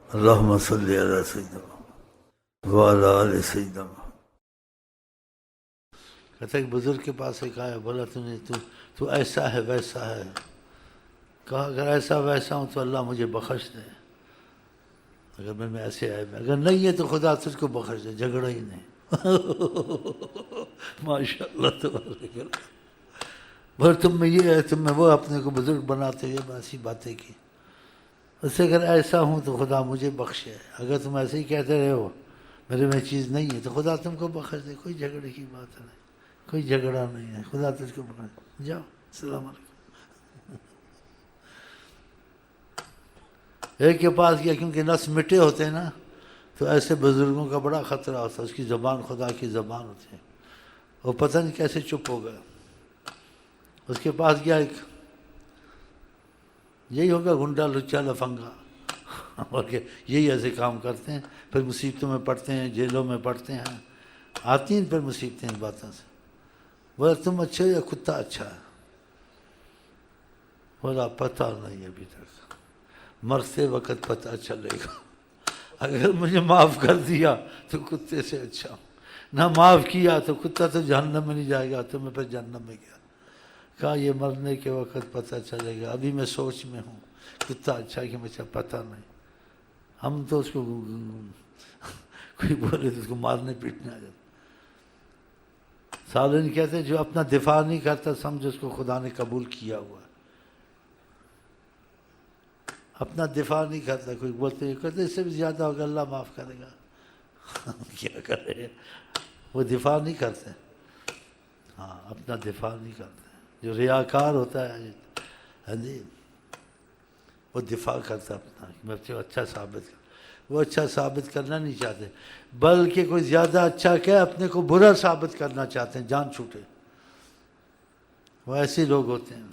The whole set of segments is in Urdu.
اللہم صلی علی سیدنا وعلی آل سیدنا۔ کہتا ایک بزرگ کے پاس ایک آیا، بولا تو ایسا ہے ویسا ہے؟ کہا اگر ایسا ویسا ہوں تو اللہ مجھے بخش دے، اگر میں ایسے آئے میں، اگر نہیں ہے تو خدا تجھ کو بخش دے، جھگڑا ہی نہیں۔ ماشاء اللہ تبارک اللہ۔ بھر تم میں یہ ہے، تم میں وہ، اپنے کو بزرگ بناتے ہوئے ایسی باتیں کی۔ اس سے اگر ایسا ہوں تو خدا مجھے بخشے، اگر تم ایسے ہی کہتے رہے ہو میرے میں چیز نہیں ہے تو خدا تم کو بخش دے، کوئی جھگڑے کی بات نہیں، کوئی جھگڑا نہیں ہے، خدا تجھ کو بخش دے۔ جاؤ، السلام علیکم۔ ایک کے پاس گیا، کیونکہ نس مٹے ہوتے ہیں نا، تو ایسے بزرگوں کا بڑا خطرہ ہوتا ہے، اس کی زبان خدا کی زبان ہوتی ہے، وہ پتہ نہیں کیسے چپ ہو گیا۔ اس کے پاس گیا ایک، یہی ہوگا گنڈا لچا لفنگا، اور کہ یہی ایسے کام کرتے ہیں، پھر مصیبتوں میں پڑتے ہیں، جیلوں میں پڑتے ہیں، آتی ہیں پھر مصیبتیں ان باتوں سے۔ بولا تم اچھے ہو یا کتا اچھا ہے؟ بولا پتہ نہیں ابھی تک، مرتے وقت پتہ چلے گا، اگر مجھے معاف کر دیا تو کتے سے اچھا ہوں، نہ معاف کیا تو کتا تو جہنم میں نہیں جائے گا، تو میں پھر جہنم میں گیا۔ کہا یہ مرنے کے وقت پتہ چلے گا، ابھی میں سوچ میں ہوں، کتا اچھا ہے کہ مجھے پتہ نہیں۔ ہم تو اس کو کوئی بولے تو اس کو مارنے پیٹنے آ جاتے۔ سالین کہتے ہیں جو اپنا دفاع نہیں کرتا سمجھ اس کو خدا نے قبول کیا ہوا ہے۔ اپنا دفاع نہیں کرتا، کوئی بولتے ہیں کہتے اس سے بھی زیادہ ہوگا اللہ معاف کرے گا، کیا کرے، وہ دفاع نہیں کرتے۔ ہاں، اپنا دفاع نہیں کرتے۔ جو ریاکار ہوتا ہے ہاں جی، وہ دفاع کرتا اپنا، میں اچھا ثابت کر، وہ اچھا ثابت کرنا نہیں چاہتے، بلکہ کوئی زیادہ اچھا کہ اپنے کو برا ثابت کرنا چاہتے ہیں، جان چھوٹے، وہ ایسے لوگ ہوتے ہیں۔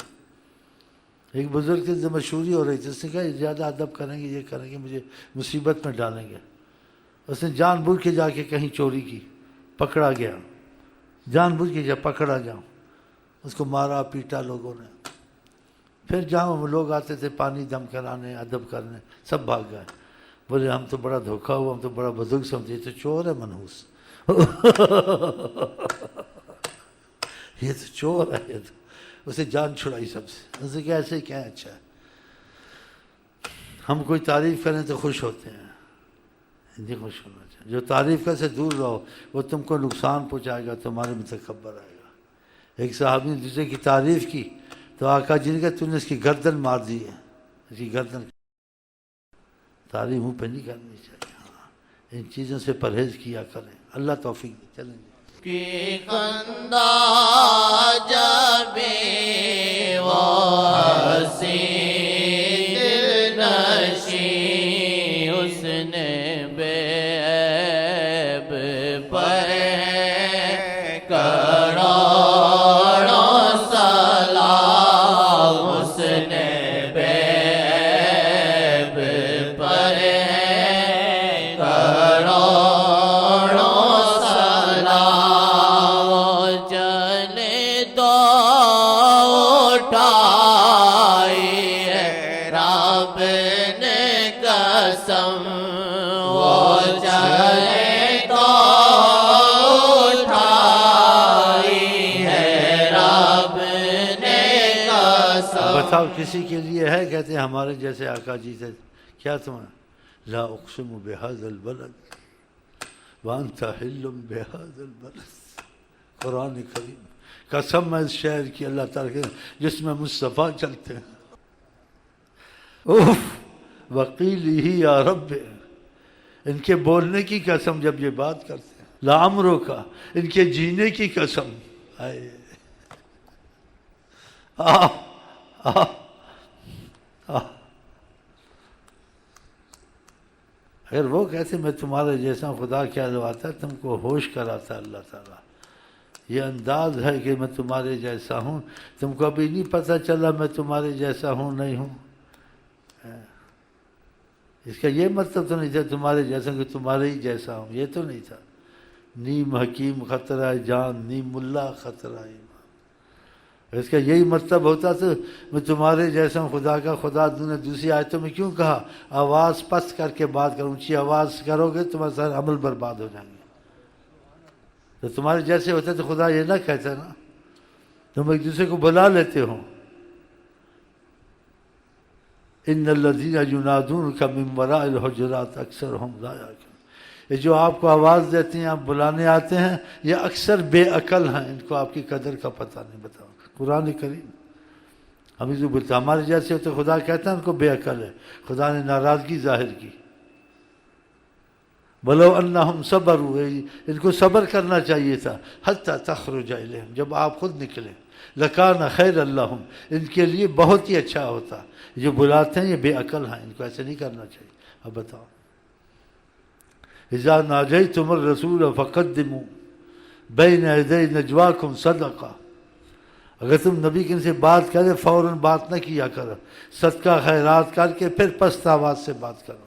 ایک بزرگ سے مشہوری ہو رہی تھی، اس نے کہا زیادہ ادب کریں گے، یہ کریں گے، مجھے مصیبت میں ڈالیں گے۔ اس نے جان بوجھ کے جا کے کہیں چوری کی، پکڑا گیا، جان بوجھ کے پکڑا گیا، اس کو مارا پیٹا لوگوں نے۔ پھر جہاں وہ لوگ آتے تھے پانی دم کرانے، ادب کرنے، سب بھاگ گئے، بولے ہم تو بڑا دھوکا ہوا، ہم تو بڑا بزرگ سمجھے، تو چور ہے منحوس، یہ تو چور ہے، یہ تو اسے جان چھڑائی سب سے۔ اسے کہ ایسے کیا اچھا ہے، ہم کوئی تعریف کریں تو خوش ہوتے ہیں، جی خوش ہونا چاہیے۔ جو تعریف کر سے دور رہو، وہ تم کو نقصان پہنچائے گا، تمہارے میں تکبر آئے گا۔ ایک صحابی نے دوسرے کی تعریف کی تو آقا جی نے کہا تو نے اس کی گردن مار دی ہے، اس کی گردن۔ تعریف منہ پہ نہیں کرنی چاہیے، ہاں، ان چیزوں سے پرہیز کیا کریں، اللہ توفیق دے۔ چلیں جی۔ کی خندا جب وہ حسین دل نشیں، اس نے بے عیب پر کروڑوں سلام، اس نے بے عیب پر کروڑوں قسم، وہ چلے تو اٹھائی ہے رب نے قسم۔ بتاؤ کسی کے لیے ہے؟ کہتے ہیں ہمارے جیسے آقا جی تھے، کیا تمہیں لا اقسم بہذا البلد وانت حل بہذا البلد، قرآن کریم قسم ہے اس شہر کی اللہ تعالیٰ کے جس میں مصطفیٰ چلتے ہیں۔ اوف وقیلی یا رب، ان کے بولنے کی قسم جب یہ بات کرتے ہیں، لعمرو کا، ان کے جینے کی قسم، آئے اگر وہ کہتے میں تمہارے جیسا، خدا کیا لواتا ہے تم کو ہوش کراتا اللہ تعالیٰ۔ یہ انداز ہے کہ میں تمہارے جیسا ہوں، تم کو ابھی نہیں پتہ چلا میں تمہارے جیسا ہوں نہیں ہوں۔ اس کا یہ مطلب تو نہیں تھا تمہارے جیسا کہ تمہارے ہی جیسا ہوں، یہ تو نہیں تھا۔ نیم حکیم خطرہ جان، نیم ملا خطرہ ایمان۔ اس کا یہی مطلب ہوتا تو میں تمہارے جیسا ہوں خدا کا خدا نے دوسری آیتوں میں کیوں کہا آواز پست کر کے بات کرو، اونچی آواز کرو گے تمہارے سارے عمل برباد ہو جائیں گے. تو تمہارے جیسے ہوتے تو خدا یہ نہ کہتا نا، تم ایک دوسرے کو بلا لیتے ہو. ان الذین ینادونک من وراء الحجرات اکثرهم لا یعقلون. یہ جو آپ کو آواز دیتے ہیں، آپ بلانے آتے ہیں، یہ اکثر بے عقل ہیں، ان کو آپ کی قدر کا پتہ نہیں. بتاؤ قرآن کریم ہمیں جو بولتا ہمارے جیسے ہوتے خدا کہتا ہے ان کو بے عقل ہے. خدا نے ناراضگی ظاہر کی. بلو انہم صبروا، ان کو صبر کرنا چاہیے تھا. حتی تخرج الیہم، جب آپ خود نکلیں. لکان خیر لہم، ان کے لیے بہت ہی اچھا ہوتا. جو بلاتے ہیں یہ بے عقل ہیں، ان کو ایسے نہیں کرنا چاہیے. اب بتاؤ اذا ناجیتم الرسول فقدموا بین یدی نجواکم صدقہ. اگر تم نبی کے سے بات کرے فوراً بات نہ کیا کرو، صدقہ خیرات کر کے پھر پست آواز سے بات کرو.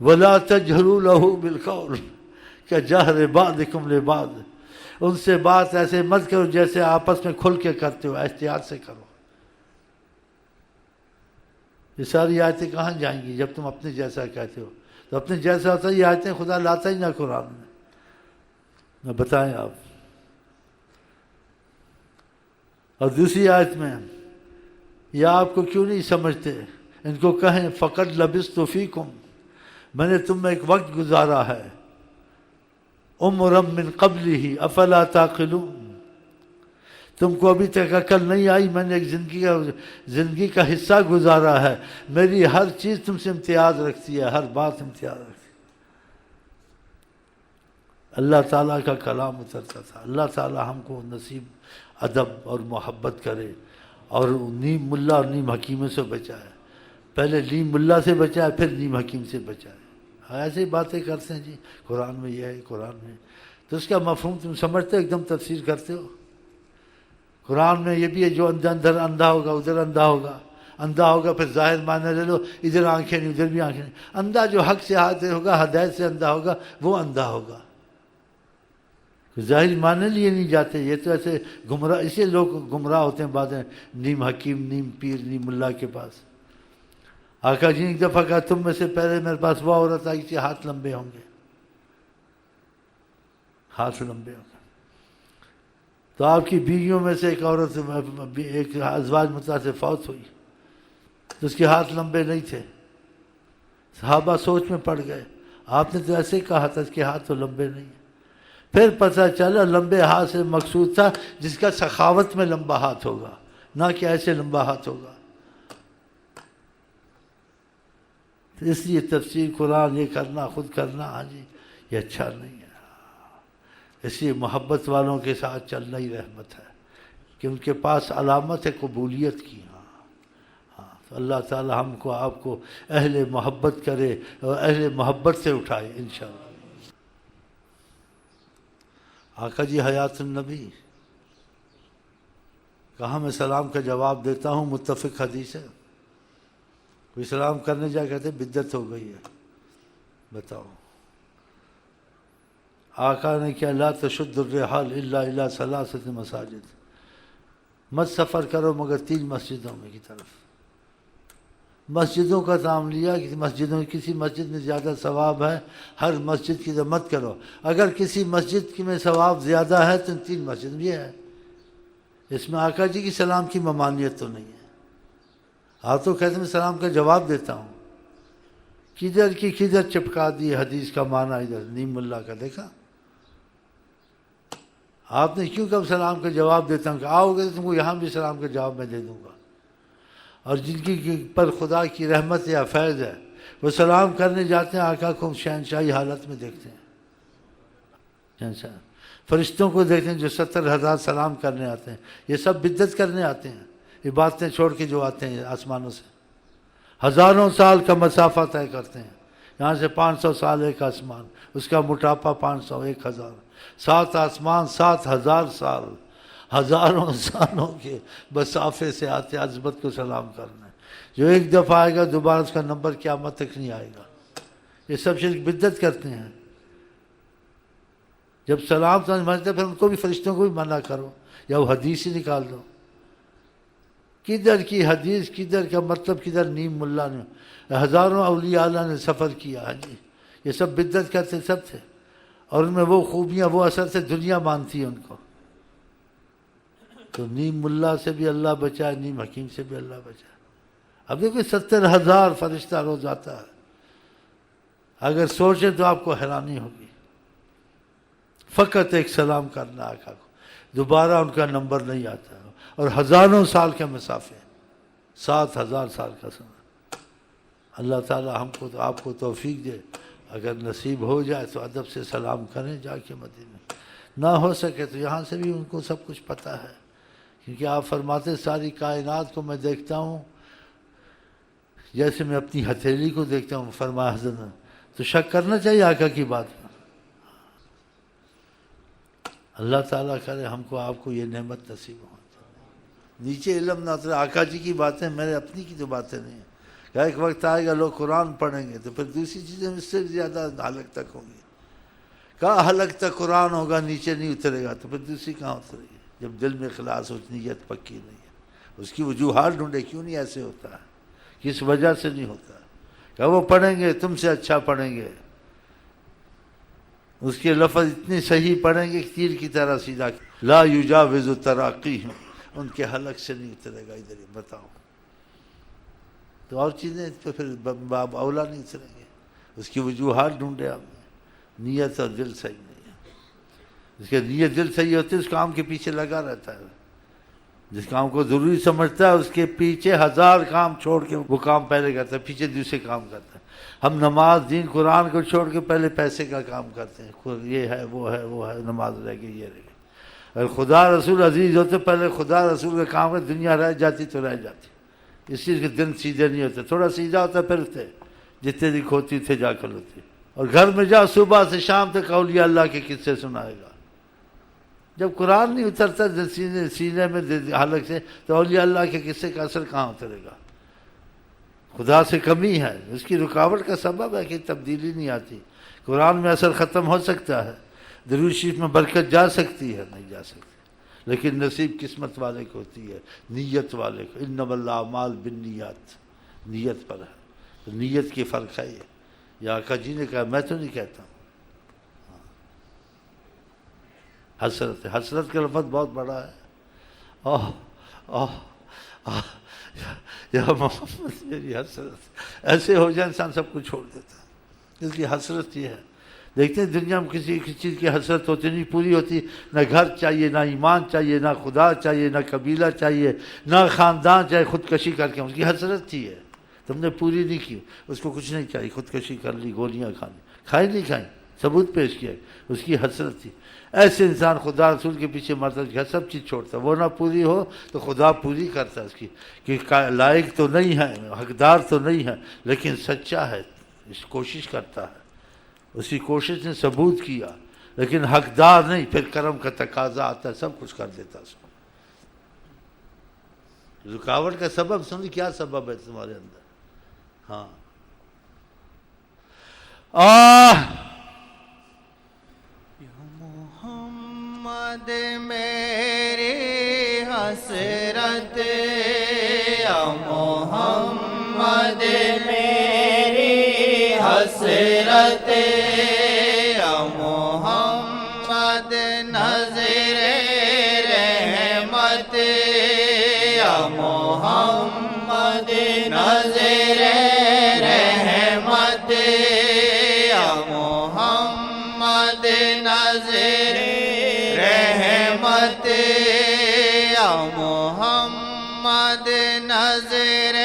ولا تجہروا لہ بالقول کجہر بعضکم لبعض، ان سے بات ایسے مت کرو جیسے آپس میں کھل کے کرتے ہو، احتیاط سے کرو. یہ ساری آیتیں کہاں جائیں گی جب تم اپنے جیسا کہتے ہو؟ تو اپنے جیسا ہوتا ہے یہ آیتیں خدا لاتا ہی نہ قرآن میں. بتائیں آپ. اور دوسری آیت میں یہ آپ کو کیوں نہیں سمجھتے؟ ان کو کہیں فقط لبثت فیکم، میں نے تم میں ایک وقت گزارا ہے. عمرا من قبلہ افلا تعقلون، تم کو ابھی تک عقل نہیں آئی؟ میں نے ایک زندگی کا حصہ گزارا ہے. میری ہر چیز تم سے امتیاز رکھتی ہے، ہر بات امتیاز رکھتی ہے. اللہ تعالیٰ کا کلام اترتا تھا. اللہ تعالیٰ ہم کو نصیب ادب اور محبت کرے اور نیم ملا اور نیم حکیموں سے بچائے. پہلے نیم ملا سے بچائے پھر نیم حکیم سے بچائے. ایسی باتیں کرتے ہیں جی قرآن میں یہ ہے، قرآن میں. تو اس کا مفہوم تم سمجھتے ہو؟ ایک دم تفسیر کرتے ہو. قرآن میں یہ بھی ہے جو اندر اندھا ہوگا ادھر اندھا ہوگا، اندھا ہوگا پھر ظاہر معنی لے لو، ادھر آنکھیں نہیں ادھر بھی آنکھیں نہیں. اندھا جو حق سے حاضر ہوگا، ہدایت سے اندھا ہوگا، وہ اندھا ہوگا. ظاہر معنی لیے نہیں جاتے. یہ تو ایسے گمراہ، اسی لوگ گمراہ ہوتے ہیں بعد میں، نیم حکیم نیم پیر نیم اللہ کے پاس. آقا جی ایک دفعہ کہا تم میں سے پہلے میرے پاس وہ عورت آئی تھی، ہاتھ لمبے ہوں گے، ہاتھ لمبے ہوں گے. تو آپ کی بیویوں میں سے ایک عورت، ایک ازواج مطلق سے فوت ہوئی تو اس کے ہاتھ لمبے نہیں تھے. صحابہ سوچ میں پڑ گئے. آپ نے تو ایسے کہا تھا اس کے ہاتھ تو لمبے نہیں ہیں. پھر پتہ چلا لمبے ہاتھ سے مقصود تھا جس کا سخاوت میں لمبا ہاتھ ہوگا، نہ کہ ایسے لمبا ہاتھ ہوگا. اس لیے تفسیر قرآن یہ کرنا، خود کرنا، ہاں جی یہ اچھا نہیں ہے. اس لیے محبت والوں کے ساتھ چلنا ہی رحمت ہے کہ ان کے پاس علامت ہے قبولیت کی. ہاں تو اللہ تعالی ہم کو آپ کو اہل محبت کرے اور اہل محبت سے اٹھائے انشاءاللہ. آقا جی حیات النبی کہاں میں سلام کا جواب دیتا ہوں، متفق حدیث ہے. کوئی سلام کرنے جا کہتے بدعت ہو گئی ہے. بتاؤ آقا نے کیا لا تشد الرحال الا الى ثلاثۃ مساجد، مت سفر کرو مگر 3 مسجدوں میں کی طرف. مسجدوں کا نام لیا کہ مسجدوں، کسی مسجد میں زیادہ ثواب ہے ہر مسجد کی طرف مت کرو. اگر کسی مسجد کی میں ثواب زیادہ ہے تو 3 مسجد میں یہ ہے. اس میں آقا جی کی سلام کی ممانعت تو نہیں ہے. آپ تو کہتے ہیں میں سلام کا جواب دیتا ہوں، کدھر کی کدھر چپکا دی حدیث کا معنی ادھر نیم اللہ کا. دیکھا آپ نے کیوں کب سلام کا جواب دیتا ہوں کہ آؤ گے تو تم کو یہاں بھی سلام کا جواب میں دے دوں گا. اور جن کی پر خدا کی رحمت یا فیض ہے وہ سلام کرنے جاتے ہیں آقا کو شہنشاہی حالت میں دیکھتے ہیں. شہنشاہ فرشتوں کو دیکھتے ہیں جو 70,000 سلام کرنے آتے ہیں. یہ سب بدعت کرنے آتے ہیں، عبادتیں چھوڑ کے جو آتے ہیں آسمانوں سے ہزاروں سال کا مسافہ طے کرتے ہیں. یہاں سے 500 سال ایک آسمان، اس کا موٹاپا 500 1000، 7 آسمان 7000 سال، ہزاروں سالوں کے مسافے سے آتے عظمت کو سلام کرنا. جو ایک دفعہ آئے گا دوبارہ اس کا نمبر قیامت تک نہیں آئے گا. یہ سب شرک بدعت کرتے ہیں. جب سلام سمجھتے پھر ان کو بھی فرشتوں کو بھی منع کرو یا وہ حدیث ہی نکال دو. کدھر کی حدیث، کدھر کا مطلب، کدھر نیم ملا نے. ہزاروں اولیاء اللہ نے سفر کیا. ہاں جی، یہ سب بدعت کرتے سب تھے، اور ان میں وہ خوبیاں، وہ اثر سے دنیا مانتی ہے ان کو. تو نیم ملا سے بھی اللہ بچائے، نیم حکیم سے بھی اللہ بچائے. اب دیکھو 70,000 فرشتہ روز آتا ہے. اگر سوچیں تو آپ کو حیرانی ہوگی. فقط ایک سلام کرنا آقا کو، دوبارہ ان کا نمبر نہیں آتا. اور ہزاروں سال کے مسافے، 7,000 سال کا سفر. اللہ تعالی ہم کو تو آپ کو توفیق دے. اگر نصیب ہو جائے تو ادب سے سلام کریں جا کے مدینے. نہ ہو سکے تو یہاں سے بھی ان کو سب کچھ پتہ ہے، کیونکہ آپ فرماتے ساری کائنات کو میں دیکھتا ہوں جیسے میں اپنی ہتھیلی کو دیکھتا ہوں. فرمایا حضرت نے تو شک کرنا چاہیے آقا کی بات میں. اللہ تعالیٰ کرے ہم کو آپ کو یہ نعمت نصیب ہو. نیچے علم نہ اترے. آقا جی کی باتیں، میرے اپنی کی تو باتیں نہیں ہیں. کہ ایک وقت آئے گا لوگ قرآن پڑھیں گے تو پھر دوسری چیزیں اس سے زیادہ حلق تک ہوں گی. کہا حلق تک قرآن ہوگا، نیچے نہیں اترے گا تو پھر دوسری کہاں اترے گی؟ جب دل میں اخلاص ہو، نیت پکی نہیں ہے. اس کی وجوہات ڈھونڈے، کیوں نہیں ایسے ہوتا ہے، کس وجہ سے نہیں ہوتا. کہ وہ پڑھیں گے تم سے اچھا پڑھیں گے، اس کے لفظ اتنے صحیح پڑھیں گے کہ تیر کی طرح سیدھا. لا یجاوز تراقیہم، ان کے حلق سے نہیں اترے گا. ادھر ہی بتاؤ تو اور چیزیں تو پھر باب اولا نہیں اتریں گے. اس کی وجوہات ڈھونڈے آپ نے. نیت اور دل صحیح نہیں ہے. جس کے نیت دل صحیح ہوتی ہے اس کام کے پیچھے لگا رہتا ہے. جس کام کو ضروری سمجھتا ہے اس کے پیچھے 1000 کام چھوڑ کے وہ کام پہلے کرتا ہے، پیچھے دوسرے کام کرتا ہے. ہم نماز، دین، قرآن کو چھوڑ کے پہلے پیسے کا کام کرتے ہیں. یہ ہے وہ ہے وہ ہے، نماز رہ گئی، یہ رہ گئی. اگر خدا رسول عزیز ہوتے پہلے خدا رسول کا کام ہے، دنیا رہ جاتی تو رہ جاتی. اس چیز کے دن سیدھے نہیں ہوتے. تھوڑا سیدھا ہوتا پھر تھے جتنے دن کھوتی تھے جا کر ہوتی. اور گھر میں جا صبح سے شام تک اولیاء اللہ کے قصے سنائے گا. جب قرآن نہیں اترتا سینے میں حلق سے تو اولیاء اللہ کے قصے کا اثر کہاں اترے گا؟ خدا سے کمی ہے. اس کی رکاوٹ کا سبب ہے کہ تبدیلی نہیں آتی. قرآن میں اثر ختم ہو سکتا ہے، درود شریف میں برکت جا سکتی ہے، نہیں جا سکتی. لیکن نصیب قسمت والے کو ہوتی ہے، نیت والے کو. انما الاعمال بالنیات، نیت پر ہے. تو نیت کی فرق ہے. یہ آقا جی نے کہا، میں تو نہیں کہتا ہوں. حسرت ہے. حسرت کا لفظ بہت بڑا ہے. اوہ اوہ یا محمد میری حسرت. ایسے ہو جائے انسان سب کچھ چھوڑ دیتا ہے. اس کی حسرت یہ ہے. دیکھتے ہیں دنیا میں کسی چیز کی حسرت ہوتی نہیں پوری ہوتی. نہ گھر چاہیے، نہ ایمان چاہیے، نہ خدا چاہیے، نہ قبیلہ چاہیے، نہ خاندان چاہیے. خودکشی کر کے اس کی حسرت تھی ہے، تم نے پوری نہیں کی. اس کو کچھ نہیں چاہیے، خودکشی کر لی، گولیاں کھا لی، کھائی نہیں کھائی، ثبوت پیش کیا. اس کی حسرت تھی. ایسے انسان خدا رسول کے پیچھے مرتا ہے، سب چیز چھوڑتا. وہ نہ پوری ہو تو خدا پوری کرتا ہے اس کی. کہ لائق تو نہیں ہے، حقدار تو نہیں ہے، لیکن سچا ہے، اس کوشش کرتا ہے. اس کی کوشش نے ثبوت کیا، لیکن حقدار نہیں. پھر کرم کا تقاضا آتا ہے، سب کچھ کر دیتا ہے. رکاوٹ کا سبب سن، کیا سبب ہے تمہارے اندر؟ ہاں محمد میری حسرت، یا محمد میری حسرت، یا محمد نظر رحمت، یا محمد نظر رحمت، یا محمد نظر رحمت، یا محمد نظر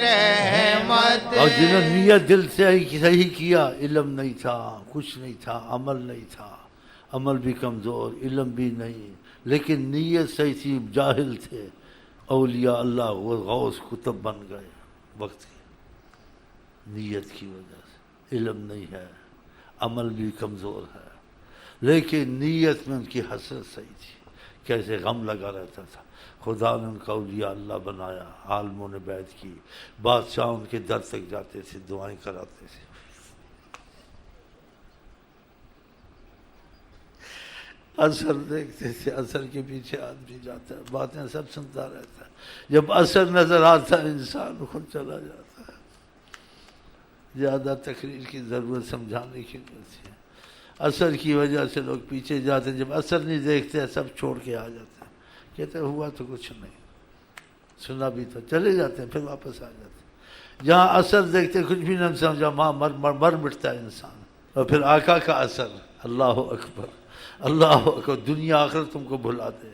رحمت. اور جنہوں نے نیت دل سے صحیح کیا، علم نہیں تھا، کچھ نہیں تھا، عمل نہیں تھا، عمل بھی کمزور، علم بھی نہیں، لیکن نیت صحیح تھی. جاہل تھے، اولیاء اللہ وہ غوث کتب بن گئے وقت کی نیت کی وجہ سے. علم نہیں ہے، عمل بھی کمزور ہے، لیکن نیت میں ان کی حسرت صحیح تھی. کیسے غم لگا رہتا تھا. خدا نے ان کا اولیاء اللہ بنایا. عالموں نے بیعت کی، بادشاہ ان کے در تک جاتے تھے، دعائیں کراتے تھے. اثر دیکھتے تھے، اثر کے پیچھے آدمی جاتا ہے، باتیں سب سنتا رہتا ہے، جب اثر نظر آتا ہے انسان خود چلا جاتا ہے۔ زیادہ تقریر کی ضرورت سمجھانے کی ضرورت ہے، اثر کی وجہ سے لوگ پیچھے جاتے ہیں، جب اثر نہیں دیکھتے سب چھوڑ کے آ جاتے ہیں، کہتے ہیں ہوا تو کچھ نہیں، سنا بھی تو، چلے جاتے ہیں، پھر واپس آ جاتے ہیں۔ جہاں اثر دیکھتے کچھ بھی نہیں سمجھا، وہاں مر مٹتا ہے انسان۔ اور پھر آقا کا اثر، اللہ اکبر، اللہ اکبر، دنیا آخرت تم کو بھلا دے۔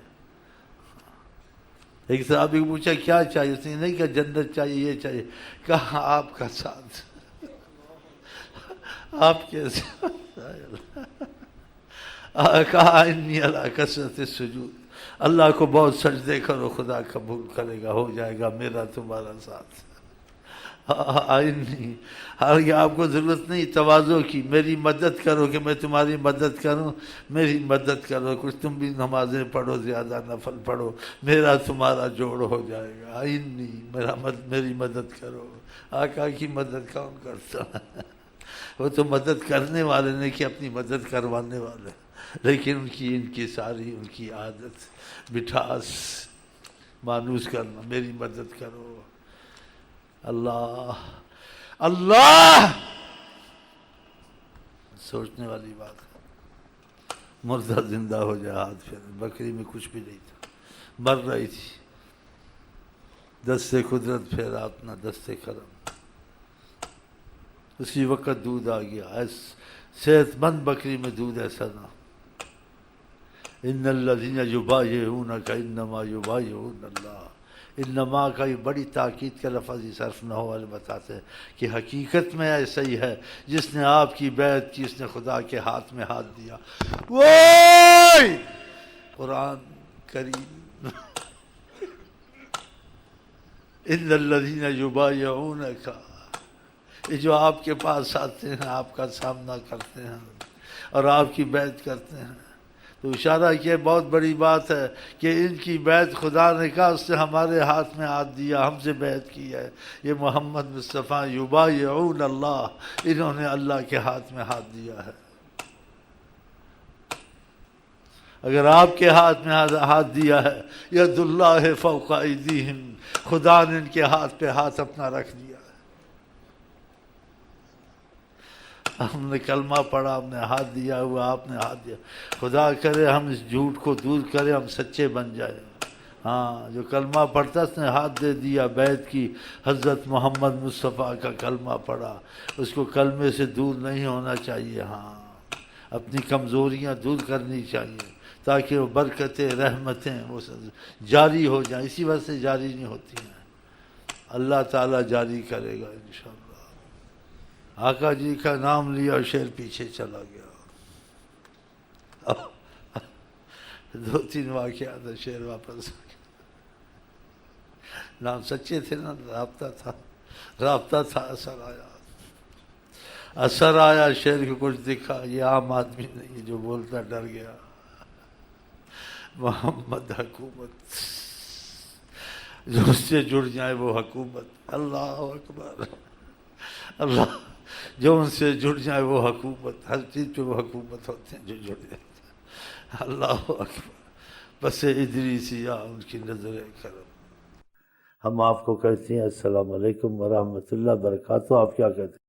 ایک صحابی کو پوچھا کیا چاہیے، اس نے نہیں کہا جنت چاہیے، یہ چاہیے، کہا آپ کا ساتھ، آپ کے ساتھ، کہا انی علی کثرت السجود، اللہ کو بہت سجدے کرو، خدا قبول کرے گا، ہو جائے گا میرا تمہارا ساتھ۔ آئینی، حالانکہ آپ کو ضرورت نہیں تواضع کی، میری مدد کرو کہ میں تمہاری مدد کروں، میری مدد کرو، کچھ تم بھی نمازیں پڑھو، زیادہ نفل پڑھو، میرا تمہارا جوڑ ہو جائے گا۔ آئینی، میری مدد کرو۔ آقا کی مدد کون کرتا ہے؟ وہ تو مدد کرنے والے نہیں کہ اپنی مدد کروانے والے، لیکن ان کی ساری ان کی عادت، مٹھاس، مانوس کرنا، میری مدد کرو۔ اللہ اللہ، سوچنے والی بات ہے، مردہ زندہ ہو جائے ہاتھ پھر، بکری میں کچھ بھی نہیں تھا، مر رہی تھی، دست قدرت پھیرا اپنا، دست کرم، اسی وقت دودھ آ گیا۔ صحت مند بکری میں دودھ ایسا نہ، ان الذین یبایعونک انما یبایعون اللہ، انما کا یہ بڑی تاکید کا لفظ اس حرف نحو والے بتاتے ہیں کہ حقیقت میں ایسا ہی ہے، جس نے آپ کی بیعت کی اس نے خدا کے ہاتھ میں ہاتھ دیا۔ ووئی قرآن کریم، ان الذین یبایعونک، یہ جو آپ کے پاس آتے ہیں، آپ کا سامنا کرتے ہیں اور آپ کی بیعت کرتے ہیں، تو اشارہ کیا بہت بڑی بات ہے کہ ان کی بیعت خدا نے کہا اس نے ہمارے ہاتھ میں ہاتھ دیا، ہم سے بیعت کی ہے۔ یہ محمد مصطفیٰ یبایعون اللہ، انہوں نے اللہ کے ہاتھ میں ہاتھ دیا ہے۔ اگر آپ کے ہاتھ میں ہاتھ دیا ہے، ید اللہ فوق ایدیہم، خدا نے ان کے ہاتھ پہ ہاتھ اپنا رکھ دیا ہے۔ ہم نے کلمہ پڑھا، ہم نے ہاتھ دیا ہوا، آپ نے ہاتھ دیا، خدا کرے ہم اس جھوٹ کو دور کرے، ہم سچے بن جائیں۔ ہاں، جو کلمہ پڑھتا اس نے ہاتھ دے دیا، بیعت کی، حضرت محمد مصطفیٰ کا کلمہ پڑھا، اس کو کلمے سے دور نہیں ہونا چاہیے۔ ہاں، اپنی کمزوریاں دور کرنی چاہیے تاکہ وہ برکتیں، رحمتیں وہ جاری ہو جائیں، اسی وجہ سے جاری نہیں ہوتی ہیں، اللہ تعالییٰ جاری کرے گا انشاءاللہ۔ آقا جی کا نام لیا اور شیر پیچھے چلا گیا، دو تین واقعات ہے، شیر واپس آ گیا۔ نام سچے تھے نا، رابطہ تھا، اثر آیا، شیر کو کچھ دکھا، یہ عام آدمی نہیں جو بولتا ڈر گیا۔ محمد حکومت، جو اس سے جڑ جائے وہ حکومت، اللہ اکبر، اللہ، جو ان سے جڑ جائے وہ حکومت، ہر چیز پہ وہ حکومت ہوتے ہیں جو جڑ جاتے ہیں، اللہ اکبر، بس ادریسیہ ان کی نظر کرم۔ ہم آپ کو کہتے ہیں السلام علیکم ورحمۃ اللہ وبرکاتہ، آپ کیا کہتے ہیں؟